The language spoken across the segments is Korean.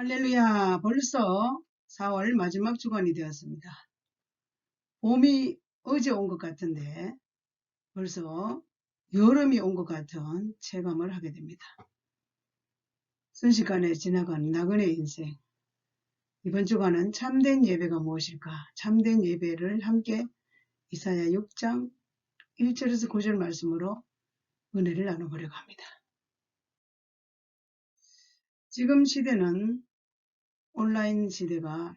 할렐루야, 벌써 4월 마지막 주간이 되었습니다. 봄이 어제 온 것 같은데 벌써 여름이 온 것 같은 체감을 하게 됩니다. 순식간에 지나간 나그네 인생. 이번 주간은 참된 예배가 무엇일까? 참된 예배를 함께 이사야 6장 1절에서 9절 말씀으로 은혜를 나눠보려고 합니다. 지금 시대는 온라인 시대가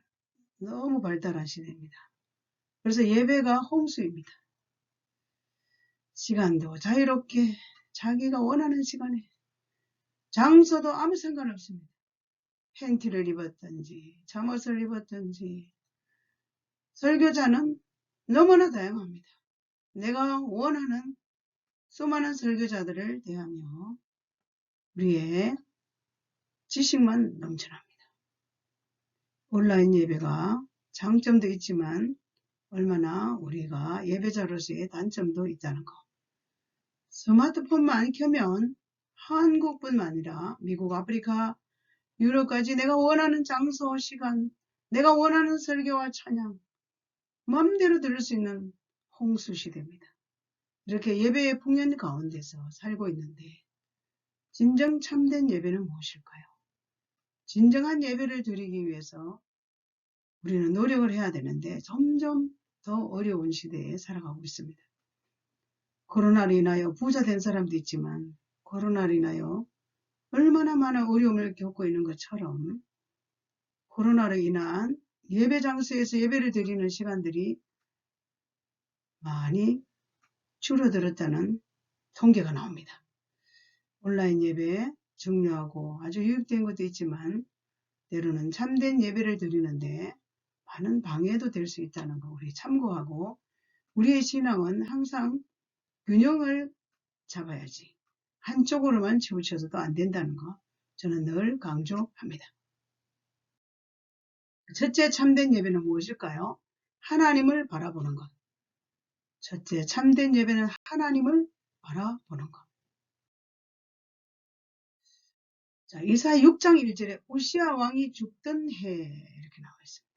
너무 발달한 시대입니다. 그래서 예배가 홍수입니다. 시간도 자유롭게 자기가 원하는 시간에, 장소도 아무 상관없습니다. 팬티를 입었든지 잠옷을 입었든지. 설교자는 너무나 다양합니다. 내가 원하는 수많은 설교자들을 대하며 우리의 지식만 넘쳐납니다. 온라인 예배가 장점도 있지만 얼마나 우리가 예배자로서의 단점도 있다는 것. 스마트폰만 켜면 한국뿐만 아니라 미국, 아프리카, 유럽까지 내가 원하는 장소, 시간, 내가 원하는 설교와 찬양, 마음대로 들을 수 있는 홍수 시대입니다. 이렇게 예배의 풍년 가운데서 살고 있는데 진정 참된 예배는 무엇일까요? 진정한 예배를 드리기 위해서 우리는 노력을 해야 되는데 점점 더 어려운 시대에 살아가고 있습니다. 코로나로 인하여 부자 된 사람도 있지만 코로나로 인하여 얼마나 많은 어려움을 겪고 있는 것처럼 코로나로 인한 예배 장소에서 예배를 드리는 시간들이 많이 줄어들었다는 통계가 나옵니다. 온라인 예배 중요하고 아주 유익된 것도 있지만 때로는 참된 예배를 드리는데 많은 방해도 될 수 있다는 거 우리 참고하고 우리의 신앙은 항상 균형을 잡아야지 한쪽으로만 치우쳐서도 안 된다는 거 저는 늘 강조합니다. 첫째 참된 예배는 무엇일까요? 하나님을 바라보는 것. 첫째 참된 예배는 하나님을 바라보는 것. 자, 이사야 6장 1절에 우시야 왕이 죽던 해 이렇게 나와 있습니다.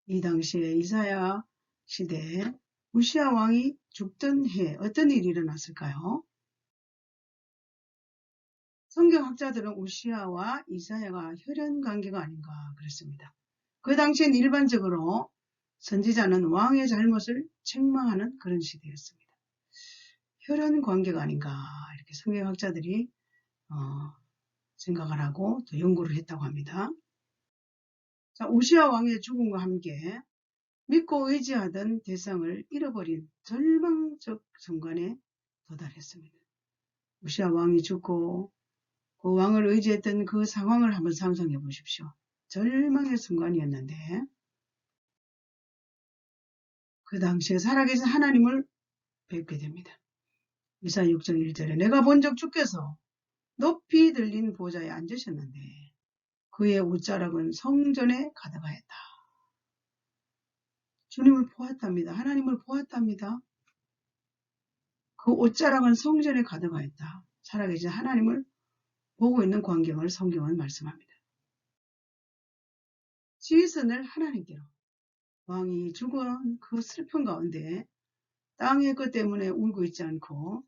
이 당시에 이사야 시대에 우시야 왕이 죽던 해 어떤 일이 일어났을까요? 성경학자들은 우시야와 이사야가 혈연 관계가 아닌가 그랬습니다. 그 당시엔 일반적으로 선지자는 왕의 잘못을 책망하는 그런 시대였습니다. 혈연 관계가 아닌가 이렇게 성경학자들이 생각을 하고 또 연구를 했다고 합니다. 자, 우시야 왕의 죽음과 함께 믿고 의지하던 대상을 잃어버린 절망적 순간에 도달했습니다. 우시야 왕이 죽고 그 왕을 의지했던 그 상황을 한번 상상해 보십시오. 절망의 순간이었는데 그 당시에 살아계신 하나님을 뵙게 됩니다. 이사야 6장 1절에 내가 본적 주께서 높이 들린 보좌에 앉으셨는데 그의 옷자락은 성전에 가득하였다. 주님을 보았답니다. 하나님을 보았답니다. 그 옷자락은 성전에 가득하였다. 살아계신 하나님을 보고 있는 광경을 성경은 말씀합니다. 시선을 하나님께로. 왕이 죽은 그 슬픔 가운데 땅의 것 때문에 울고 있지 않고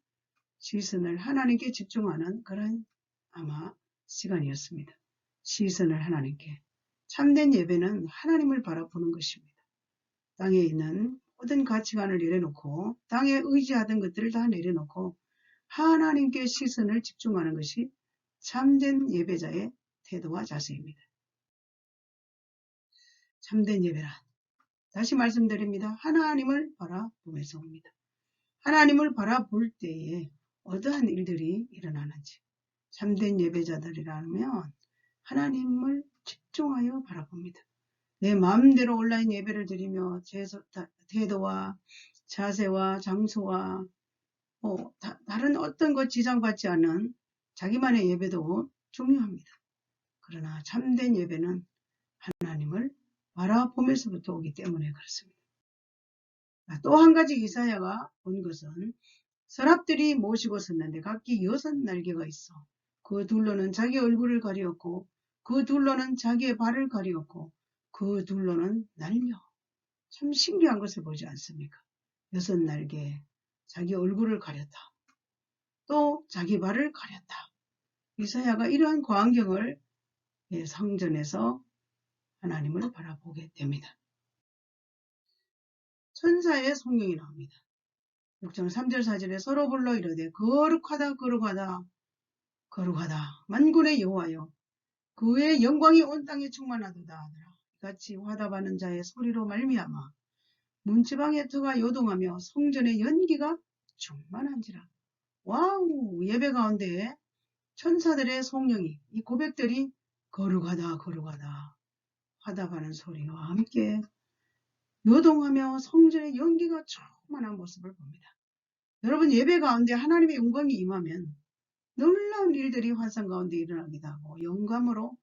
시선을 하나님께 집중하는 그런 아마 시간이었습니다. 시선을 하나님께. 참된 예배는 하나님을 바라보는 것입니다. 땅에 있는 모든 가치관을 내려놓고 땅에 의지하던 것들을 다 내려놓고 하나님께 시선을 집중하는 것이 참된 예배자의 태도와 자세입니다. 참된 예배란 다시 말씀드립니다. 하나님을 바라보면서 옵니다. 하나님을 바라볼 때에 어떠한 일들이 일어나는지 참된 예배자들이라면 하나님을 집중하여 바라봅니다. 내 마음대로 온라인 예배를 드리며 태도와 자세와 장소와 다른 어떤 것 지장받지 않은 자기만의 예배도 중요합니다. 그러나 참된 예배는 하나님을 바라보면서부터 오기 때문에 그렇습니다. 또 한 가지 이사야가 본 것은 서랍들이 모시고 섰는데 각기 6 날개가 있어 그 둘로는 자기 얼굴을 가리었고 그 둘로는 자기의 발을 가리었고 그 둘로는 날려. 참 신기한 것을 보지 않습니까? 6날개에 자기 얼굴을 가렸다. 또 자기 발을 가렸다. 이사야가 이러한 광경을 성전에서 하나님을 바라보게 됩니다. 천사의 성령이 나옵니다. 6장 3절 4절에 서로 불러 이르되 거룩하다 거룩하다 거룩하다 만군의 여호와여 그의 영광이 온 땅에 충만하도다 하더라. 이같이 화답하는 자의 소리로 말미암아 문지방의 터가 요동하며 성전의 연기가 충만한지라. 와우, 예배 가운데 천사들의 성령이, 이 고백들이 거룩하다 거룩하다 화답하는 소리와 함께 요동하며 성전의 연기가 충만한 모습을 봅니다. 여러분, 예배 가운데 하나님의 영광이 임하면 놀라운 일들이 환상 가운데 일어나기도 하고 영감으로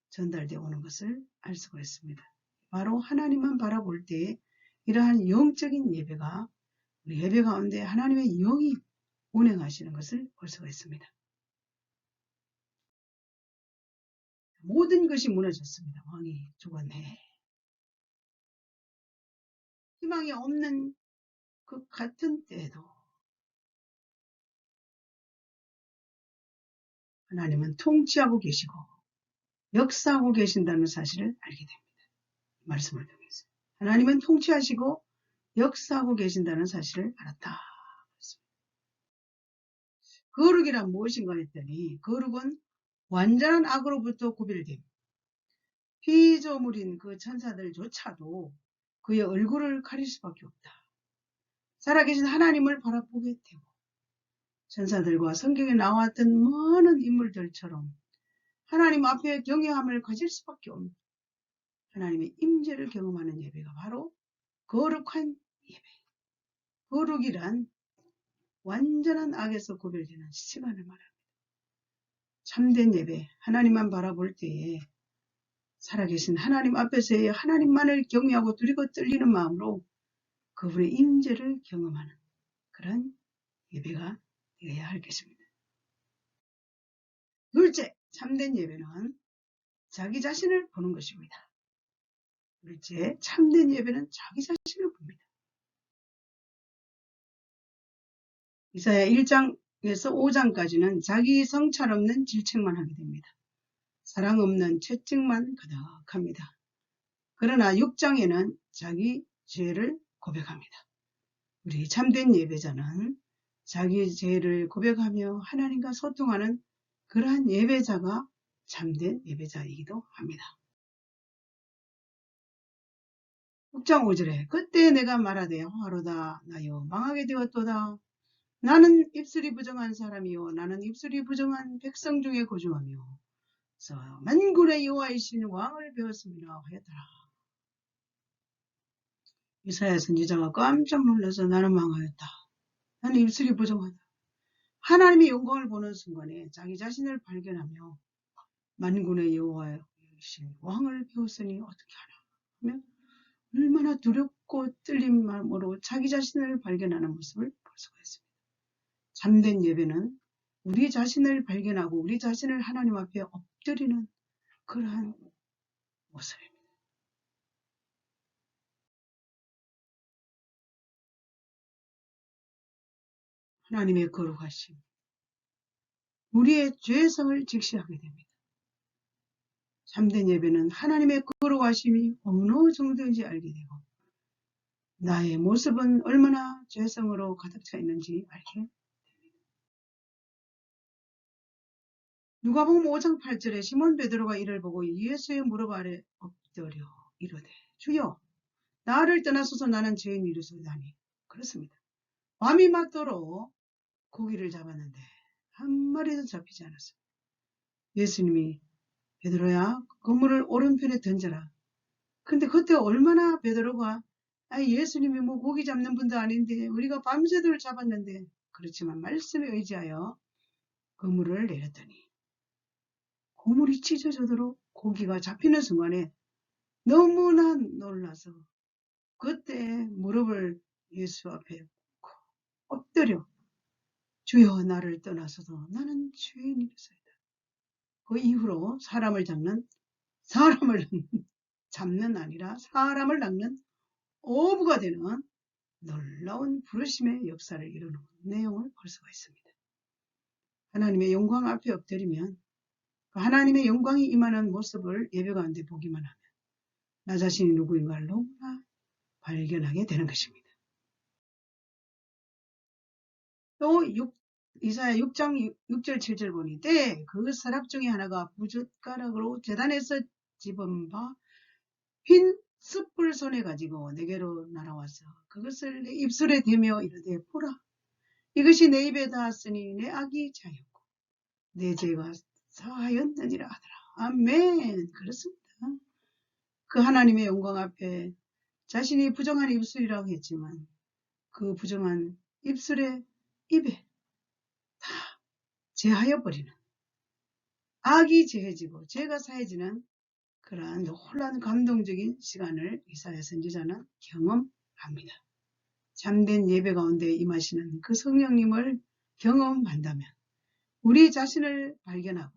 전달되어 오는 것을 알 수가 있습니다. 바로 하나님만 바라볼 때 이러한 영적인 예배가 우리 예배 가운데 하나님의 영이 운행하시는 것을 볼 수가 있습니다. 모든 것이 무너졌습니다. 왕이 죽었네. 희망이 없는 그 같은 때에도 하나님은 통치하고 계시고 역사하고 계신다는 사실을 알게 됩니다. 말씀을 통해서. 하나님은 통치하시고 역사하고 계신다는 사실을 알았다. 거룩이란 무엇인가 했더니 거룩은 완전한 악으로부터 구별됨. 피조물인 그 천사들조차도 그의 얼굴을 가릴 수밖에 없다. 살아계신 하나님을 바라보게 되고 천사들과 성경에 나왔던 많은 인물들처럼 하나님 앞에 경외함을 가질 수밖에 없는 하나님의 임재를 경험하는 예배가 바로 거룩한 예배. 거룩이란 완전한 악에서 구별되는 시간을 말합니다. 참된 예배, 하나님만 바라볼 때에 살아계신 하나님 앞에서의 하나님만을 경외하고 두리고 떨리는 마음으로 그분의 임재를 경험하는 그런 예배가 되어야 할 것입니다. 둘째, 참된 예배는 자기 자신을 보는 것입니다. 둘째, 참된 예배는 자기 자신을 봅니다. 이사야 1장에서 5장까지는 자기 성찰 없는 질책만 하게 됩니다. 사랑 없는 채찍만 가득합니다. 그러나 6장에는 자기 죄를 고백합니다. 우리 참된 예배자는 자기 죄를 고백하며 하나님과 소통하는 그러한 예배자가 참된 예배자이기도 합니다. 6장 5절에 그때 내가 말하되 화로다 나여 망하게 되었도다. 나는 입술이 부정한 사람이요 나는 입술이 부정한 백성 중에 거주하며 만군의 여호와이신 왕을 배웠습니다 하였더라. 이사야 선지자가 깜짝 놀라서 나는 망하였다. 나는 입술이 부정하다. 하나님의 영광을 보는 순간에 자기 자신을 발견하며 만군의 여호와이신 왕을 배웠으니 어떻게 하나 하면 얼마나 두렵고 떨린 마음으로 자기 자신을 발견하는 모습을 볼 수가 있습니다. 참된 예배는 우리 자신을 발견하고 우리 자신을 하나님 앞에 엎드리는 그러한 모습입니다. 하나님의 거룩하심, 우리의 죄성을 직시하게 됩니다. 참된 예배는 하나님의 거룩하심이 어느 정도인지 알게 되고 나의 모습은 얼마나 죄성으로 가득 차 있는지 알게 됩니다. 누가복음 5장 8절에 시몬 베드로가 이를 보고 예수의 무릎 아래 엎드려 이르되 주여 나를 떠나소서 나는 죄인 이르소이다니. 그렇습니다. 밤이 맞도록 고기를 잡았는데 한 마리도 잡히지 않았어요. 예수님이 베드로야 그물을 오른편에 던져라. 근데 그때 얼마나 베드로가 예수님이 뭐 고기 잡는 분도 아닌데 우리가 밤새도록 잡았는데 그렇지만 말씀에 의지하여 그물을 내렸더니 그물이 찢어지도록 고기가 잡히는 순간에 너무나 놀라서 그때 무릎을 예수 앞에 엎드려 주여 나를 떠나서도 나는 죄인이었습니다. 그 이후로 사람을 잡는 아니라 사람을 낚는 어부가 되는 놀라운 부르심의 역사를 이루는 내용을 볼 수가 있습니다. 하나님의 영광 앞에 엎드리면 그 하나님의 영광이 임하는 모습을 예배 가운데 보기만 하면 나 자신이 누구인가를 너무나 발견하게 되는 것입니다. 또 이사야 6장 6절 7절 보니 때 그 서랍 중에 하나가 부젓가락으로 제단에서 집은 바 흰 숯불 손에 가지고 내게로 날아와서 그것을 내 입술에 대며 이르되 보라 이것이 내 입에 닿았으니 내 악이 자였고 내 죄가 사하였느니라 하더라. 아멘. 그렇습니다. 그 하나님의 영광 앞에 자신이 부정한 입술이라고 했지만 그 부정한 입에 다 제하여 버리는 악이 제해지고 죄가 사해지는 그러한 놀라운 감동적인 시간을 이사야 선지자는 경험합니다. 참된 예배 가운데 임하시는 그 성령님을 경험한다면 우리 자신을 발견하고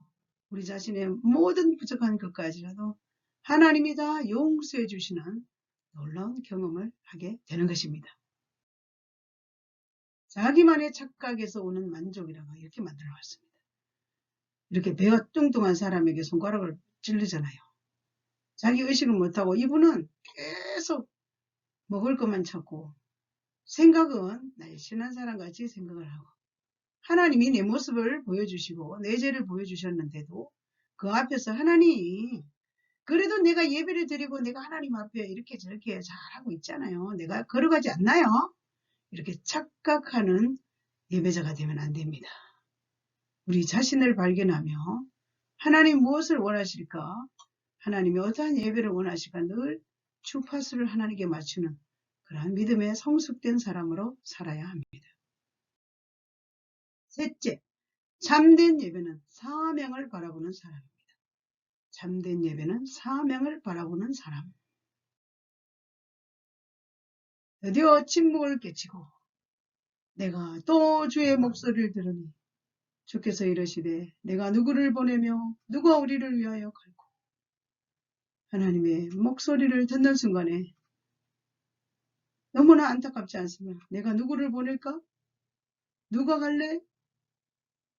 우리 자신의 모든 부족한 것까지라도 하나님이 다 용서해 주시는 놀라운 경험을 하게 되는 것입니다. 자기만의 착각에서 오는 만족이라고 이렇게 만들어 왔습니다. 이렇게 배가 뚱뚱한 사람에게 손가락을 찔르잖아요. 자기 의식을 못하고 이분은 계속 먹을 것만 찾고 생각은 날씬한 사람같이 생각을 하고 하나님이 내 모습을 보여주시고 내 죄를 보여주셨는데도 그 앞에서 하나님 그래도 내가 예배를 드리고 내가 하나님 앞에 이렇게 저렇게 잘하고 있잖아요. 내가 걸어가지 않나요? 이렇게 착각하는 예배자가 되면 안 됩니다. 우리 자신을 발견하며 하나님 무엇을 원하실까? 하나님이 어떠한 예배를 원하실까? 늘 주파수를 하나님께 맞추는 그러한 믿음의 성숙된 사람으로 살아야 합니다. 셋째, 참된 예배는 사명을 바라보는 사람입니다. 참된 예배는 사명을 바라보는 사람. 드디어 침묵을 깨치고 내가 또 주의 목소리를 들으니 주께서 이러시되 내가 누구를 보내며 누가 우리를 위하여 갈고 하나님의 목소리를 듣는 순간에 너무나 안타깝지 않습니까? 내가 누구를 보낼까? 누가 갈래?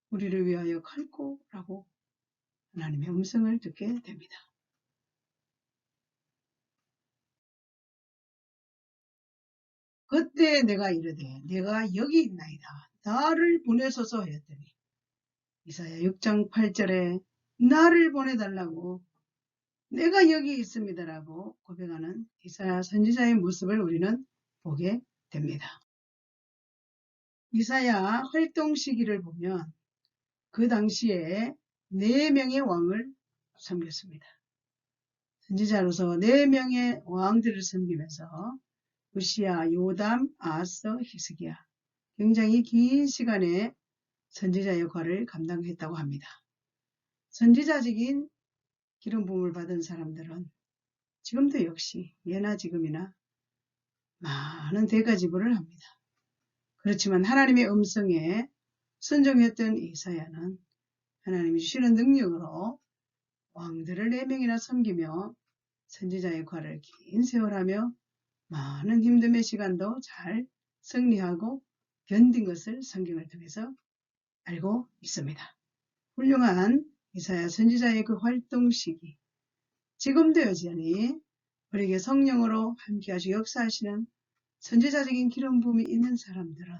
우리를 위하여 갈고 라고 하나님의 음성을 듣게 됩니다. 그때 내가 이르되 내가 여기 있나이다. 나를 보내소서 하였더니 이사야 6장 8절에 나를 보내달라고 내가 여기 있습니다라고 고백하는 이사야 선지자의 모습을 우리는 보게 됩니다. 이사야 활동 시기를 보면 그 당시에 4명의 왕을 섬겼습니다. 선지자로서 4명의 왕들을 섬기면서 우시야, 요담, 아하스, 히스기야 굉장히 긴 시간에 선지자 역할을 감당했다고 합니다. 선지자적인 기름 부음을 받은 사람들은 지금도 역시 예나 지금이나 많은 대가지불을 합니다. 그렇지만 하나님의 음성에 순종했던 이사야는 하나님이 주시는 능력으로 왕들을 4명이나 섬기며 선지자 역할을 긴 세월하며 많은 힘듦의 시간도 잘 승리하고 견딘 것을 성경을 통해서 알고 있습니다. 훌륭한 이사야 선지자의 그 활동 시기 지금도 여전히 우리에게 성령으로 함께 하시고 역사하시는 선지자적인 기름 부음이 있는 사람들은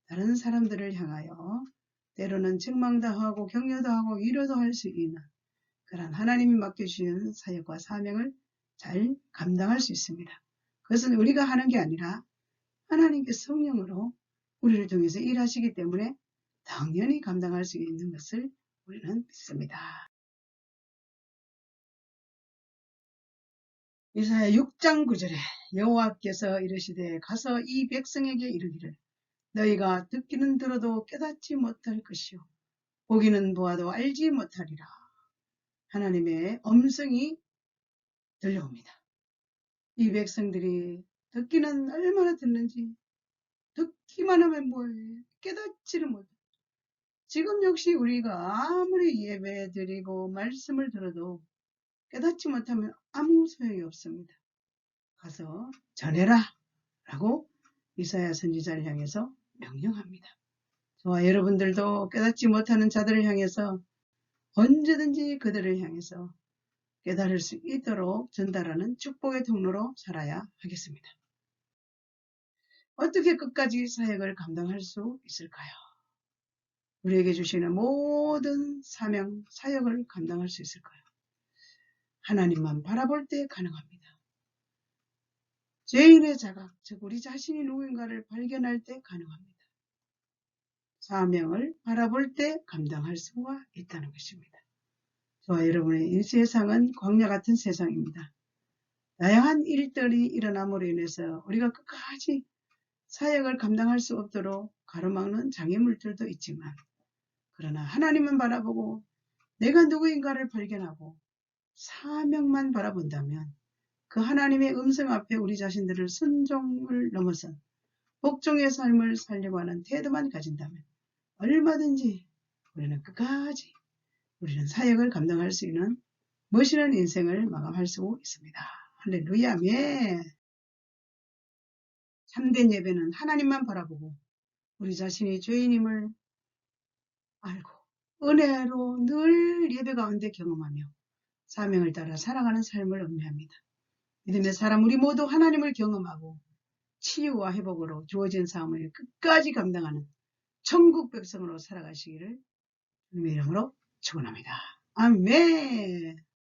다른 사람들을 향하여 때로는 책망도 하고 격려도 하고 위로도 할 수 있는 그런 하나님이 맡겨주시는 사역과 사명을 잘 감당할 수 있습니다. 그것은 우리가 하는 게 아니라 하나님께서 성령으로 우리를 통해서 일하시기 때문에 당연히 감당할 수 있는 것을 우리는 믿습니다. 이사야 6장 9절에 여호와께서 이르시되 가서 이 백성에게 이르기를 너희가 듣기는 들어도 깨닫지 못할 것이요 보기는 보아도 알지 못하리라. 하나님의 음성이 들려옵니다. 이 백성들이 듣기는 얼마나 듣는지 듣기만 하면 뭐해 깨닫지를 못해 지금 역시 우리가 아무리 예배 드리고 말씀을 들어도 깨닫지 못하면 아무 소용이 없습니다. 가서 전해라 라고 이사야 선지자를 향해서 명령합니다. 저와 여러분들도 깨닫지 못하는 자들을 향해서 언제든지 그들을 향해서 깨달을 수 있도록 전달하는 축복의 통로로 살아야 하겠습니다. 어떻게 끝까지 사역을 감당할 수 있을까요? 우리에게 주시는 모든 사명, 사역을 감당할 수 있을까요? 하나님만 바라볼 때 가능합니다. 죄인의 자각, 즉 우리 자신이 누구인가를 발견할 때 가능합니다. 사명을 바라볼 때 감당할 수가 있다는 것입니다. 저와 여러분의 이 세상은 광야 같은 세상입니다. 다양한 일들이 일어남으로 인해서 우리가 끝까지 사역을 감당할 수 없도록 가로막는 장애물들도 있지만, 그러나 하나님만 바라보고 내가 누구인가를 발견하고 사명만 바라본다면 그 하나님의 음성 앞에 우리 자신들을 순종을 넘어선 복종의 삶을 살려고 하는 태도만 가진다면 얼마든지 우리는 끝까지 우리는 사역을 감당할 수 있는 멋있는 인생을 마감할 수 있습니다. 할렐루야, 아멘. 참된 예배는 하나님만 바라보고 우리 자신이 죄인임을 알고 은혜로 늘 예배 가운데 경험하며 사명을 따라 살아가는 삶을 의미합니다. 믿음의 사람 우리 모두 하나님을 경험하고 치유와 회복으로 주어진 삶을 끝까지 감당하는 천국 백성으로 살아가시기를 주님의 이름으로 축원합니다. 아멘.